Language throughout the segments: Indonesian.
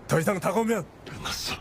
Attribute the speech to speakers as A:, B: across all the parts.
A: 더 이상 다가오면
B: 끝났어.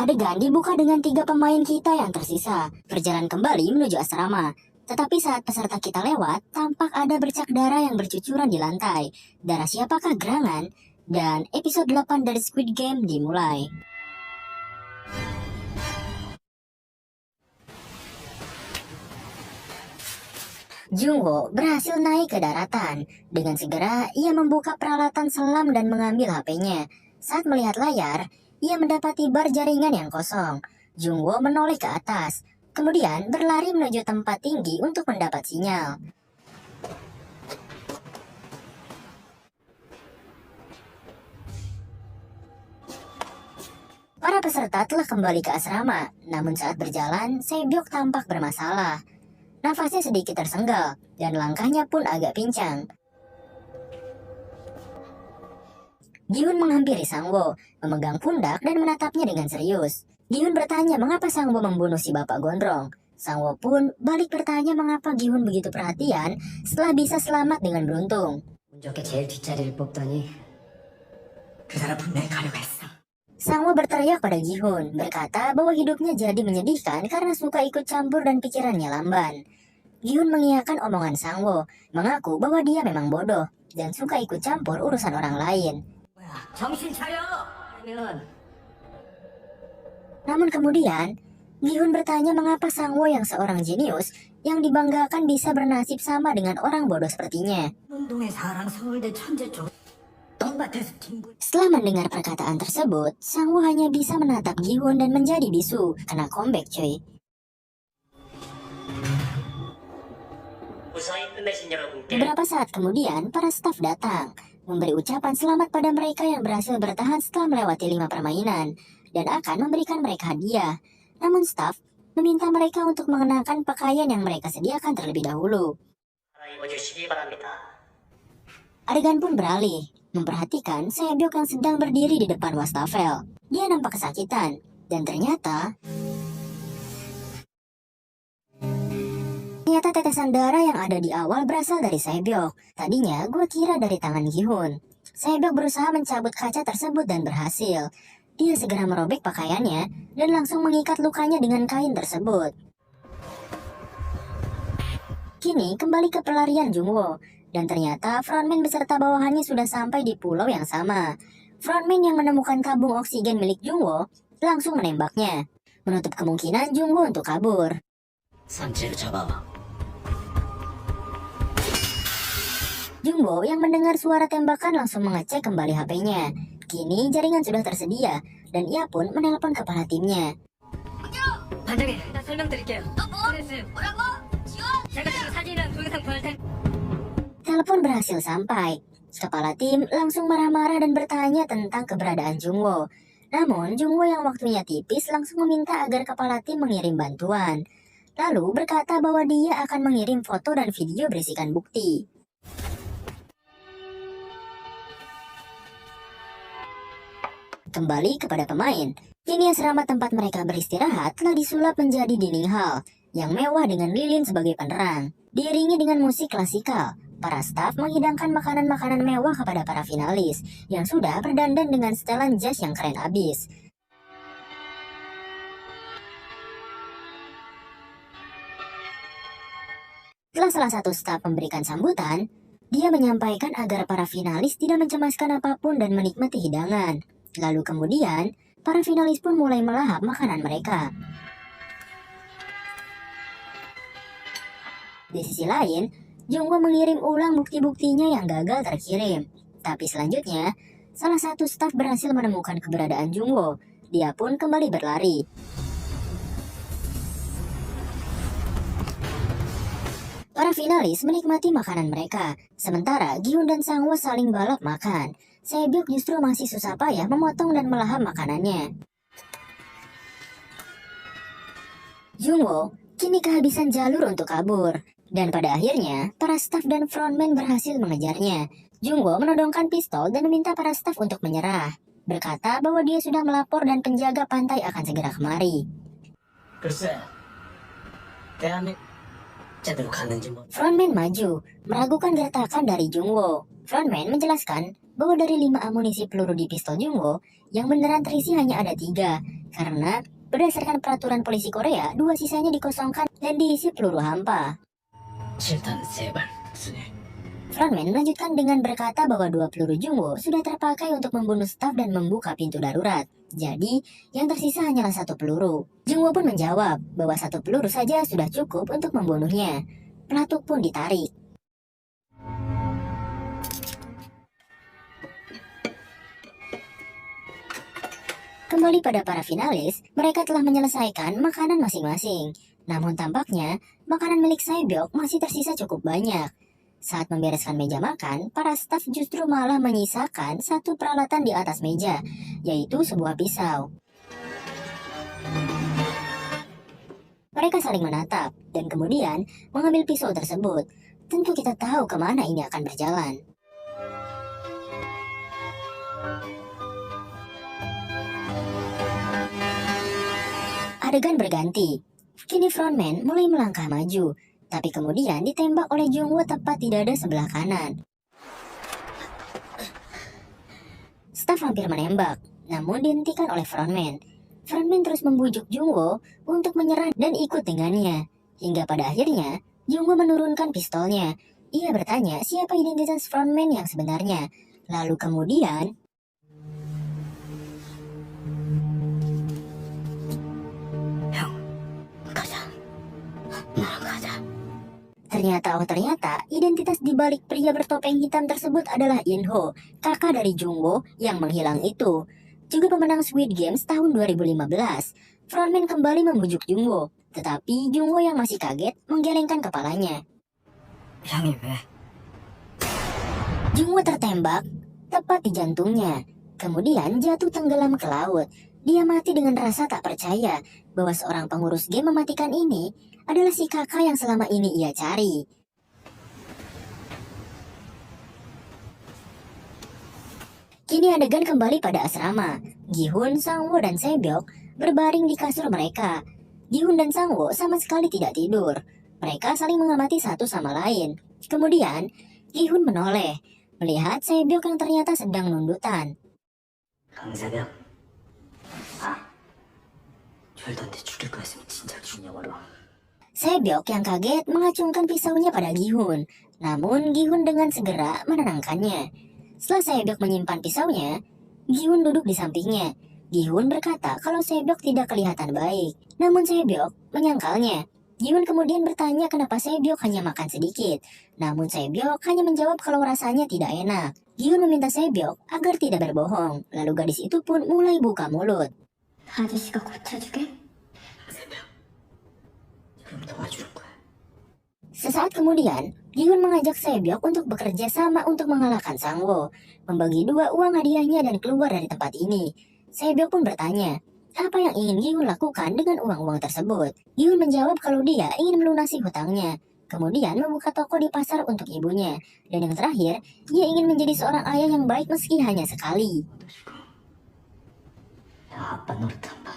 C: Adegan dibuka dengan 3 pemain kita yang tersisa berjalan kembali menuju asrama. Tetapi saat peserta kita lewat, tampak ada bercak darah yang bercucuran di lantai. Darah siapakah gerangan? Dan episode 8 dari Squid Game dimulai. Jungwoo berhasil naik ke daratan. Dengan segera, ia membuka peralatan selam dan mengambil HP-nya. Saat melihat layar, ia mendapati bar jaringan yang kosong. Jungwoo menoleh ke atas, kemudian berlari menuju tempat tinggi untuk mendapat sinyal. Para peserta telah kembali ke asrama, namun saat berjalan, Sebyok tampak bermasalah. Nafasnya sedikit tersenggal, dan langkahnya pun agak pincang. Gi-hun menghampiri Sang-woo, memegang pundak dan menatapnya dengan serius. Gi-hun bertanya mengapa Sang-woo membunuh si bapak gondrong. Sang-woo pun balik bertanya mengapa Gi-hun begitu perhatian setelah bisa selamat dengan beruntung.
D: 운 좋게 제일 뒷자리를 뽑더니 그 사람 분명히 가려고 했어.
C: Sang-woo berteriak pada Gi-hun, berkata bahwa hidupnya jadi menyedihkan karena suka ikut campur dan pikirannya lamban. Gi-hun mengiyakan omongan Sang-woo, mengaku bahwa dia memang bodoh dan suka ikut campur urusan orang lain.
D: 정신 차려! 아니면
C: Namun kemudian, Gi-hun bertanya mengapa Sang-woo yang seorang jenius yang dibanggakan bisa bernasib sama dengan orang bodoh sepertinya.
D: 운동의 사랑 서울대 천재 쪽 똥밭에서 뒹굴.
C: Setelah mendengar perkataan tersebut, Sang-woo hanya bisa menatap Gi-hun dan menjadi bisu. Kena comeback cuy. Beberapa saat kemudian, para staf datang, memberi ucapan selamat pada mereka yang berhasil bertahan setelah melewati 5 permainan, dan akan memberikan mereka hadiah. Namun staf meminta mereka untuk mengenakan pakaian yang mereka sediakan terlebih dahulu. Adegan pun beralih, memperhatikan Sebyok yang sedang berdiri di depan wastafel. Dia nampak kesakitan, dan ternyata tetesan darah yang ada di awal berasal dari Sebyok. Tadinya gue kira dari tangan Gi-hun. Sebyok berusaha mencabut kaca tersebut dan berhasil. Dia segera merobek pakaiannya dan langsung mengikat lukanya dengan kain tersebut. Kini kembali ke pelarian Jungwoo, dan ternyata frontman beserta bawahannya sudah sampai di pulau yang sama. Frontman yang menemukan tabung oksigen milik Jungwoo langsung menembaknya, menutup kemungkinan Jungwoo untuk kabur.
D: 산지를 잡아봐.
C: Jungwoo yang mendengar suara tembakan langsung mengecek kembali HP-nya. Kini jaringan sudah tersedia, dan ia pun menelpon kepala timnya.
D: 반장님, 나 설명드릴게요. 뭐라고? 지원? 제가 지금 사진이랑 동영상 보낼 테니까.
C: Telepon berhasil sampai. Kepala tim langsung marah-marah dan bertanya tentang keberadaan Jungwoo. Namun, Jungwoo yang waktunya tipis langsung meminta agar kepala tim mengirim bantuan. Lalu berkata bahwa dia akan mengirim foto dan video berisikan bukti. Kembali kepada pemain. Kini asrama tempat mereka beristirahat telah disulap menjadi dining hall yang mewah dengan lilin sebagai penerang. Diiringi dengan musik klasikal, para staf menghidangkan makanan-makanan mewah kepada para finalis yang sudah berdandan dengan setelan jas yang keren abis. Setelah salah satu staf memberikan sambutan, dia menyampaikan agar para finalis tidak mencemaskan apapun dan menikmati hidangan. Lalu kemudian, para finalis pun mulai melahap makanan mereka. Di sisi lain, Jungwoo mengirim ulang bukti-buktinya yang gagal terkirim. Tapi selanjutnya, salah satu staf berhasil menemukan keberadaan Jungwoo. Dia pun kembali berlari. Para finalis menikmati makanan mereka, sementara Gi-hun dan Sang-woo saling balap makan. Sebyok justru masih susah payah memotong dan melahap makanannya. Jungwoo kini kehabisan jalur untuk kabur. Dan pada akhirnya, para staf dan frontman berhasil mengejarnya. Jungwoo menodongkan pistol dan meminta para staf untuk menyerah, berkata bahwa dia sudah melapor dan penjaga pantai akan segera kemari.
A: 글쎄, 대한민국 제대로 갔는지 뭐.
C: Frontman maju, meragukan gertakan dari Jungwoo. Frontman menjelaskan bahwa dari 5 amunisi peluru di pistol Jungwoo, yang beneran terisi hanya ada 3, karena berdasarkan peraturan polisi Korea, 2 sisanya dikosongkan dan diisi peluru hampa.
A: 실탄 3발 쓰네.
C: Frontman melanjutkan dengan berkata bahwa 2 peluru Jungwoo sudah terpakai untuk membunuh staf dan membuka pintu darurat. Jadi, yang tersisa hanyalah 1 peluru. Jungwoo pun menjawab bahwa 1 peluru saja sudah cukup untuk membunuhnya. Pelatuk pun ditarik. Kembali pada para finalis, mereka telah menyelesaikan makanan masing-masing. Namun tampaknya, makanan milik Sae-byeok masih tersisa cukup banyak. Saat membereskan meja makan, para staf justru malah menyisakan 1 peralatan di atas meja, yaitu sebuah pisau. Mereka saling menatap, dan kemudian mengambil pisau tersebut. Tentu kita tahu kemana ini akan berjalan. Adegan berganti. Kini frontman mulai melangkah maju, tapi kemudian ditembak oleh Jungwoo tepat di dada sebelah kanan. Staf hampir menembak, namun dihentikan oleh frontman. Frontman terus membujuk Jungwoo untuk menyerah dan ikut dengannya. Hingga pada akhirnya, Jungwoo menurunkan pistolnya. Ia bertanya siapa identitas frontman yang sebenarnya. Lalu kemudian, ternyata identitas di balik pria bertopeng hitam tersebut adalah In-ho, kakak dari Jungwoo yang menghilang itu. Juga pemenang Squid Games tahun 2015. Frontman kembali membujuk Jungwoo, tetapi Jungwoo yang masih kaget menggelengkan kepalanya.
A: 형이 왜?
C: Jungwoo tertembak tepat di jantungnya, kemudian jatuh tenggelam ke laut. Dia mati dengan rasa tak percaya bahwa seorang pengurus game mematikan ini adalah si kakak yang selama ini ia cari. Kini adegan kembali pada asrama. Gi-hun, Sang-woo, dan Sae-byeok berbaring di kasur mereka. Gi-hun dan Sang-woo sama sekali tidak tidur. Mereka saling mengamati satu sama lain. Kemudian, Gi-hun menoleh, melihat Sae-byeok yang ternyata sedang nundutan.
A: 강사병. 절단대 죽일 거였으면 진작 죽냐고로.
C: Sae-byeok yang kaget mengacungkan pisaunya pada Gi-hun. Namun Gi-hun dengan segera menenangkannya. Setelah Sae-byeok menyimpan pisaunya, Gi-hun duduk di sampingnya. Gi-hun berkata kalau Sae-byeok tidak kelihatan baik. Namun Sae-byeok menyangkalnya. Gi-hun kemudian bertanya kenapa Sae-byeok hanya makan sedikit. Namun Sae-byeok hanya menjawab kalau rasanya tidak enak. Gi-hun meminta Sae-byeok agar tidak berbohong. Lalu gadis itu pun mulai buka mulut.
D: 아저씨가 고쳐주게?
A: 그럼 도와줄 거야.
C: Sesaat kemudian, Gi-hun mengajak Sae-byeok untuk bekerja sama untuk mengalahkan Sang-woo, membagi 2 uang hadiahnya dan keluar dari tempat ini. Sae-byeok pun bertanya, apa yang ingin Gi-hun lakukan dengan uang-uang tersebut? Gi-hun menjawab kalau dia ingin melunasi hutangnya, kemudian membuka toko di pasar untuk ibunya, dan yang terakhir, ia ingin menjadi seorang ayah yang baik meski hanya sekali.
A: 야, 아빠 노릇한 봐.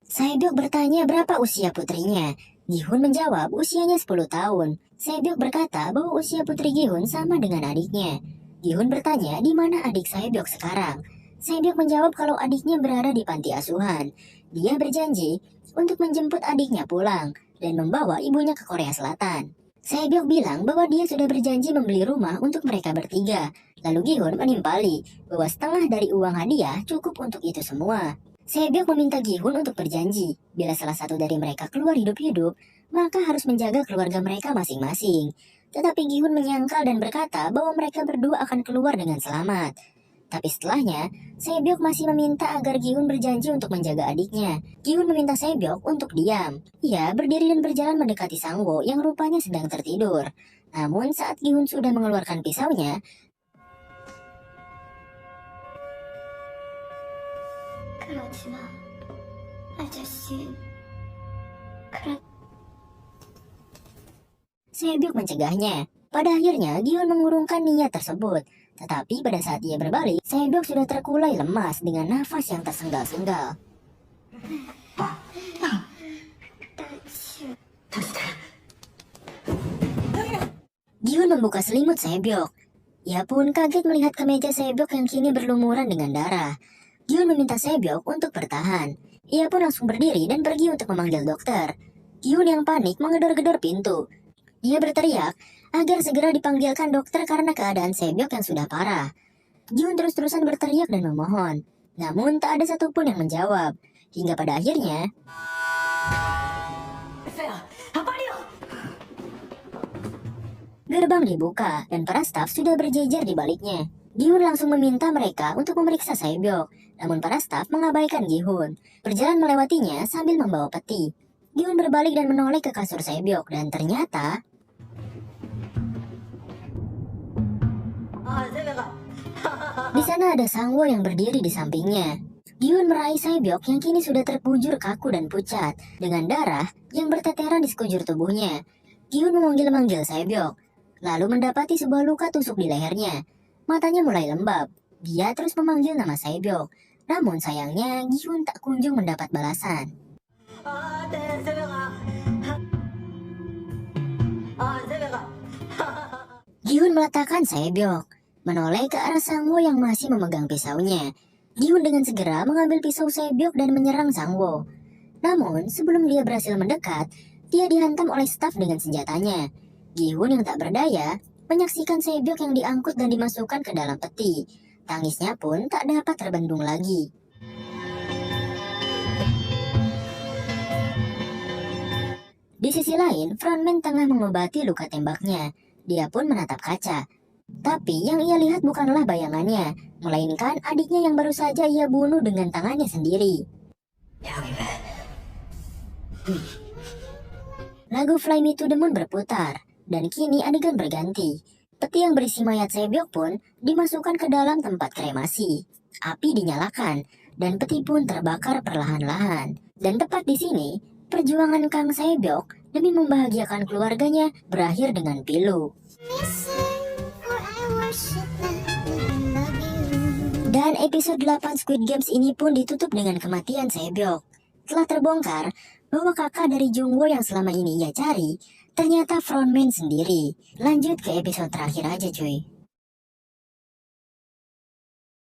C: Sae-byeok bertanya berapa usia putrinya. Gi-hun menjawab usianya 10 tahun. Sae-byeok berkata bahwa usia putri Gi-hun sama dengan adiknya. Gi-hun bertanya di mana adik Sae-byeok sekarang. Sae-byeok menjawab kalau adiknya berada di panti asuhan. Dia berjanji untuk menjemput adiknya pulang dan membawa ibunya ke Korea Selatan. Sae-byeok bilang bahwa dia sudah berjanji membeli rumah untuk mereka bertiga. Lalu Gi-hun menimpali bahwa setengah dari uang hadiah cukup untuk itu semua. Sae-byeok meminta Gi-hun untuk berjanji, bila salah satu dari mereka keluar hidup-hidup, maka harus menjaga keluarga mereka masing-masing. Tetapi Gi-hun menyangkal dan berkata bahwa mereka berdua akan keluar dengan selamat. Tapi setelahnya, Sae-byeok masih meminta agar Gi-hun berjanji untuk menjaga adiknya. Gi-hun meminta Sae-byeok untuk diam. Ia berdiri dan berjalan mendekati Sang-woo yang rupanya sedang tertidur. Namun saat Gi-hun sudah mengeluarkan pisaunya,
D: 그러지 마, 아저씨.
C: Sebyok mencegahnya. Pada akhirnya, Giun mengurungkan niat tersebut. Tetapi pada saat ia berbalik, Sebyok sudah terkulai lemas dengan nafas yang tersengal-sengal. Giun membuka selimut Sebyok. Ia pun kaget melihat kemeja Sebyok yang kini berlumuran dengan darah. Giun meminta Sebyok untuk bertahan. Ia pun langsung berdiri dan pergi untuk memanggil dokter. Giun yang panik menggedor-gedor pintu. Ia berteriak agar segera dipanggilkan dokter karena keadaan Sebyok yang sudah parah. Giun terus-terusan berteriak dan memohon. Namun tak ada satupun yang menjawab. Hingga pada akhirnya, gerbang dibuka dan para staf sudah berjejer di baliknya. Giun langsung meminta mereka untuk memeriksa Sebyok. Namun para staf mengabaikan Giun. Berjalan melewatinya sambil membawa peti. Giun berbalik dan menoleh ke kasur Sebyok dan ternyata di sana ada Sangwo yang berdiri di sampingnya. Giun meraih Sebyok yang kini sudah terpujur kaku dan pucat dengan darah yang berteteran di sekujur tubuhnya. Giun memanggil-manggil Sebyok, lalu mendapati sebuah luka tusuk di lehernya. Matanya mulai lembab. Dia terus memanggil nama Sebyok. Namun sayangnya Giun tak kunjung mendapat balasan. Giun meletakkan Sebyok, menoleh ke arah Sangwo yang masih memegang pisaunya. Giun dengan segera mengambil pisau Sebyok dan menyerang Sangwo. Namun sebelum dia berhasil mendekat, dia dihantam oleh staf dengan senjatanya. Giun yang tak berdaya menyaksikan Sebyok yang diangkut dan dimasukkan ke dalam peti. Tangisnya pun tak dapat terbendung lagi. Di sisi lain, frontman tengah mengobati luka tembaknya. Dia pun menatap kaca. Tapi yang ia lihat bukanlah bayangannya, melainkan adiknya yang baru saja ia bunuh dengan tangannya sendiri. Lagu Fly Me to the Moon berputar, dan kini adegan berganti. Peti yang berisi mayat Sebyok pun dimasukkan ke dalam tempat kremasi. Api dinyalakan, dan peti pun terbakar perlahan-lahan. Dan tepat di sini, perjuangan Kang Sebyok demi membahagiakan keluarganya berakhir dengan pilu. Dan episode 8 Squid Games ini pun ditutup dengan kematian Sebyok. Telah terbongkar bahwa kakak dari Jungwoo yang selama ini ia cari ternyata frontman sendiri. Lanjut ke episode terakhir aja cuy.